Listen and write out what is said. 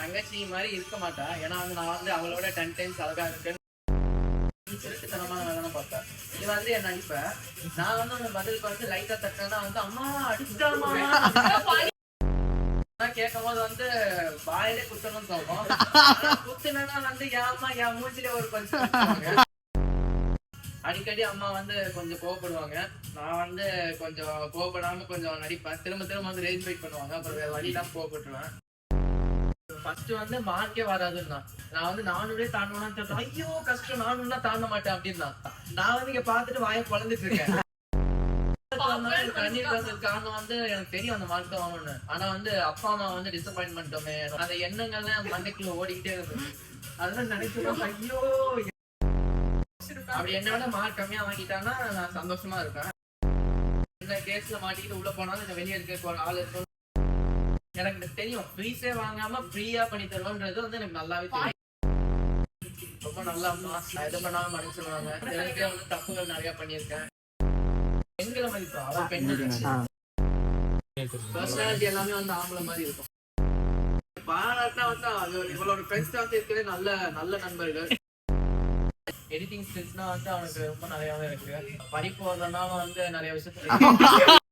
தங்கச்சி மாதிரி இருக்க மாட்டா. ஏன்னா வந்து நான் வந்து அவளோட 10 டைம்ஸ் அழகா இருக்கேன் திருட்டுத்தனமான வேலை பார்த்தேன். நீ வந்து என்ன அடிப்ப, நான் வந்து அந்த பதிலுக்கு வந்து லைட்டா தட்டினா வந்து அம்மா அடிச்சிட்டாமா கேட்கும் போது வந்து வாயிலே குத்தணும்னு தோணும். குத்துனா வந்து ஏமா என் மூஞ்சிலே ஒரு பஞ்சு. அடிக்கடி அம்மா வந்து கொஞ்சம் கோவப்படுவாங்க. நான் வந்து கொஞ்சம் கோவப்படாம கொஞ்சம் நடிப்பேன். திரும்ப திரும்ப வந்து ரேஜ் ஃபைட் பண்ணுவாங்க. அப்புறம் வேற வழியெல்லாம் கோவப்பட்டுருவேன். ஃபர்ஸ்ட் வந்து மார்க்கே வராதுன்னா நான் வந்து 400 தாண்டணும்னு சொல்றேன். ஐயோ கஷ்டம் 400 தாண்ட மாட்டேன் அப்படின்னா நான் வந்து இங்க பாத்துட்டு வாயை குழந்துட்டு இருக்கேன். கண்ணீர் வந்தது காரணம் வந்து எனக்கு தெரியும் அந்த மார்க் தான் வாங்கணும்னு. ஆனா வந்து அப்பா அம்மா வந்து டிசப்பாயின்ட் பண்ணிட்டோமே அந்த எண்ணங்கள்லாம் மண்டைக்குள்ள ஓடிக்கிட்டே இருந்தது. அதெல்லாம் நினைச்சுதான் ஐயோ அப்படி என்னோட மார்க் கம்மியா வாங்கிட்டாங்கன்னா நான் சந்தோஷமா இருப்பேன். இந்த கேஸ்ல மாட்டிக்கிட்டு உள்ள போனாலும் இந்த வெளியே இருக்க ஆள் இருக்கும். எனக்கு தெரியும் ஃப்ரீஸே வாங்காம ஃப்ரீயா பண்ணி தருவோன்றது வந்து எனக்கு நல்லாவே தெரியும். ரொம்ப நல்லா எது பண்ணாம மன்னிச்சிருவாங்க. எனக்கே வந்து தப்புகள் நிறைய பண்ணியிருக்கேன். பெண்களை மதிப்பா அவர் பெண்கள் பர்சனாலிட்டி எல்லாமே வந்து ஆம்பளை மாதிரி இருக்கும். பாராட்டினா வந்து இவளோட ஃப்ரெண்ட்ஸ் வந்து இருக்கிறதே நல்ல நல்ல நண்பர்கள். எடிட்டிங் ஸ்கில்ஸ்னா வந்து அவனுக்கு ரொம்ப நிறையாவே இருக்கு. படிப்பு வரதுனால வந்து நிறைய விஷயத்துல